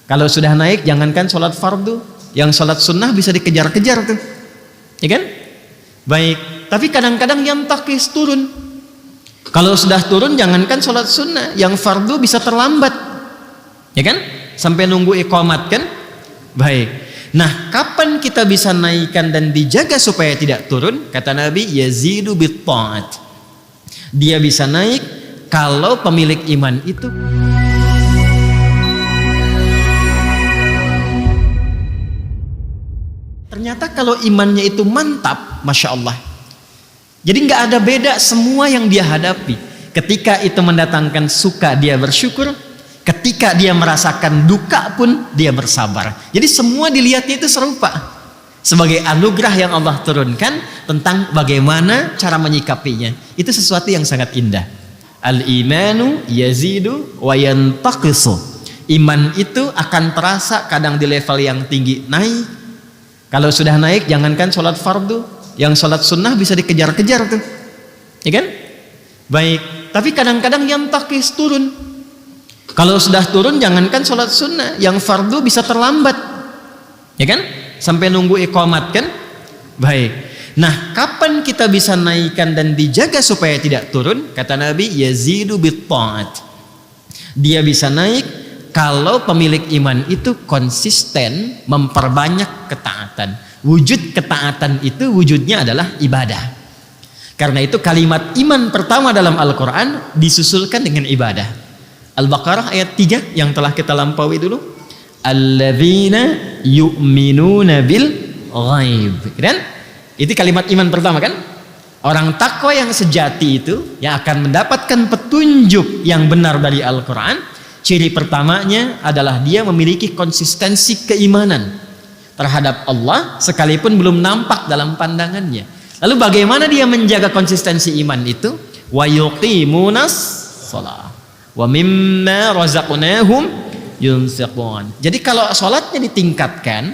Kalau sudah naik, jangankan sholat fardu, yang sholat sunnah bisa dikejar-kejar tuh, ya kan? Baik, tapi kadang-kadang yang takis turun. Kalau sudah turun, jangankan sholat sunnah, yang fardu bisa terlambat, ya kan? Sampai nunggu iqamat kan? Baik. Nah, kapan kita bisa naikkan dan dijaga supaya tidak turun? Kata Nabi, yazidu bit ta'at. Dia bisa naik kalau pemilik iman itu ternyata kalau imannya itu mantap, Masya Allah. Jadi nggak ada beda semua yang dia hadapi. Ketika itu mendatangkan suka, dia bersyukur. Ketika dia merasakan duka pun, dia bersabar. Jadi semua dilihatnya itu serupa. Sebagai anugerah yang Allah turunkan tentang bagaimana cara menyikapinya. Itu sesuatu yang sangat indah. Al-imanu yazidu wa yantaqisu. Iman itu akan terasa kadang di level yang tinggi naik. Kalau sudah naik, jangankan sholat fardu, yang sholat sunnah bisa dikejar-kejar tuh, ya kan? Baik, tapi kadang-kadang yang takis turun. Kalau sudah turun, jangankan sholat sunnah, yang fardu bisa terlambat, ya kan? Sampai nunggu iqamat kan? Baik. Nah, kapan kita bisa naikkan dan dijaga supaya tidak turun? Kata Nabi, yazidu bit ta'at. Dia bisa naik kalau pemilik iman itu konsisten memperbanyak ketaatan. Wujud ketaatan itu wujudnya adalah ibadah. Karena itu kalimat iman pertama dalam Al-Quran disusulkan dengan ibadah. Al-Baqarah ayat 3 yang telah kita lampaui dulu. Alladzina yu'minuna bil ghaib. Kan? Itu kalimat iman pertama kan? Orang takwa yang sejati itu yang akan mendapatkan petunjuk yang benar dari Al-Quran. Ciri pertamanya adalah dia memiliki konsistensi keimanan terhadap Allah sekalipun belum nampak dalam pandangannya. Lalu bagaimana dia menjaga konsistensi iman itu? Wa yuqimunas shalah wa mimma razaqnahum yunfiqun. Jadi kalau salatnya ditingkatkan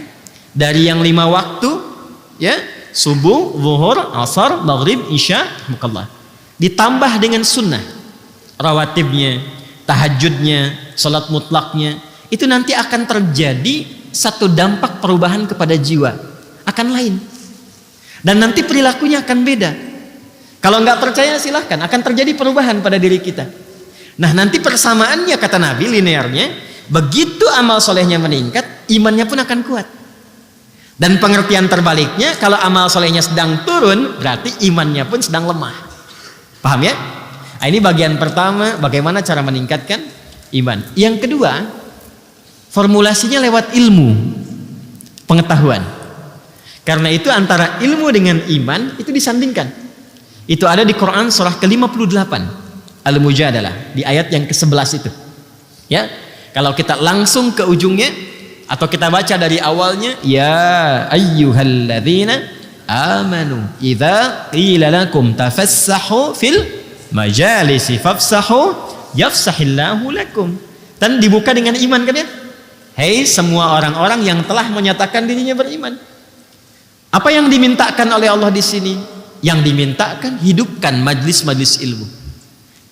dari yang 5 waktu, ya, subuh, zuhur, asar, maghrib, isya, mukallah, ditambah dengan sunnah rawatibnya, tahajudnya, salat mutlaknya, itu nanti akan terjadi satu dampak perubahan kepada jiwa, akan lain, dan nanti perilakunya akan beda. Kalau nggak percaya silahkan, akan terjadi perubahan pada diri kita. Nah, nanti persamaannya kata Nabi linearnya, begitu amal solehnya meningkat, imannya pun akan kuat. Dan pengertian terbaliknya, kalau amal solehnya sedang turun, berarti imannya pun sedang lemah. Paham ya? Nah, ini bagian pertama, bagaimana cara meningkatkan iman. Yang kedua, formulasinya lewat ilmu, pengetahuan. Karena itu antara ilmu dengan iman itu disandingkan. Itu ada di Quran surah ke-58 Al-Mujadalah di ayat yang ke-11 itu. Ya, kalau kita langsung ke ujungnya atau kita baca dari awalnya, ya ayyuhalladzina amanu idza qila lakum tafassahu fil majalisi fafsahu yafsahillahu lakum. Dan dibuka dengan iman kan ya? Hei semua orang-orang yang telah menyatakan dirinya beriman. Apa yang dimintakan oleh Allah di sini? Yang dimintakan hidupkan majlis-majlis ilmu.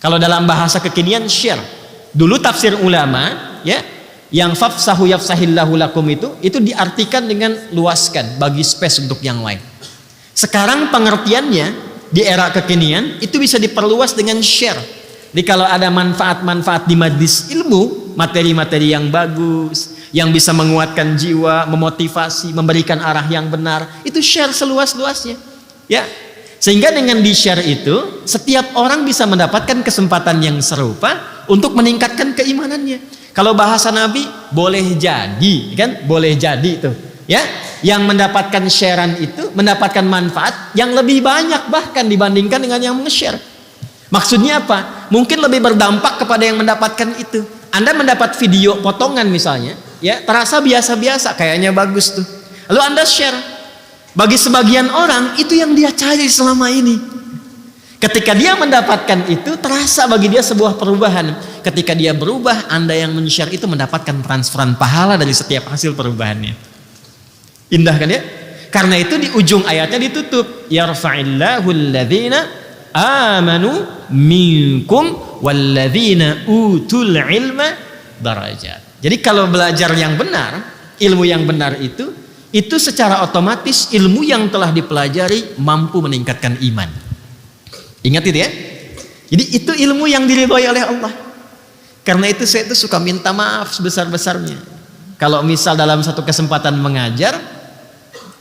Kalau dalam bahasa kekinian share. Dulu tafsir ulama ya, yang fafsahu yafsahillahu lakum itu diartikan dengan luaskan, bagi space untuk yang lain. Sekarang pengertiannya di era kekinian itu bisa diperluas dengan share. Jadi kalau ada manfaat-manfaat di majlis ilmu, materi-materi yang bagus, yang bisa menguatkan jiwa, memotivasi, memberikan arah yang benar, itu share seluas-luasnya. Ya. Sehingga dengan di-share itu, setiap orang bisa mendapatkan kesempatan yang serupa untuk meningkatkan keimanannya. Kalau bahasa Nabi, boleh jadi, kan? Boleh jadi itu, ya. Yang mendapatkan sharean itu mendapatkan manfaat yang lebih banyak bahkan dibandingkan dengan yang nge-share. Maksudnya apa? Mungkin lebih berdampak kepada yang mendapatkan itu. Anda mendapat video potongan misalnya, ya, terasa biasa-biasa, kayaknya bagus tuh. Lalu Anda share. Bagi sebagian orang itu yang dia cari selama ini. Ketika dia mendapatkan itu, terasa bagi dia sebuah perubahan. Ketika dia berubah, Anda yang men-share itu mendapatkan transferan pahala dari setiap hasil perubahannya. Indah kan ya? Karena itu di ujung ayatnya ditutup, yarfa'illahu alladhina amanu minkum walladzina utul ilma darajat. Jadi kalau belajar yang benar, ilmu yang benar itu secara otomatis ilmu yang telah dipelajari mampu meningkatkan iman. Ingat itu ya. Jadi itu ilmu yang diridhoi oleh Allah. Karena itu saya itu suka minta maaf sebesar-besarnya. Kalau misal dalam satu kesempatan mengajar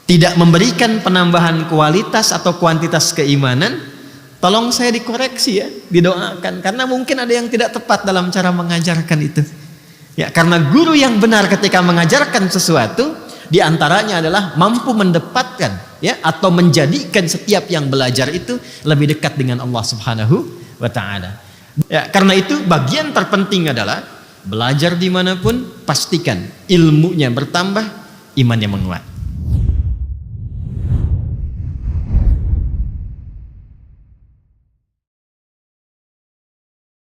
tidak memberikan penambahan kualitas atau kuantitas keimanan, tolong saya dikoreksi ya, didoakan. Karena mungkin ada yang tidak tepat dalam cara mengajarkan itu. Ya, karena guru yang benar ketika mengajarkan sesuatu, diantaranya adalah mampu mendapatkan ya atau menjadikan setiap yang belajar itu lebih dekat dengan Allah Subhanahu wa Ta'ala. Ya, karena itu bagian terpenting adalah belajar dimanapun pastikan ilmunya bertambah, imannya menguat.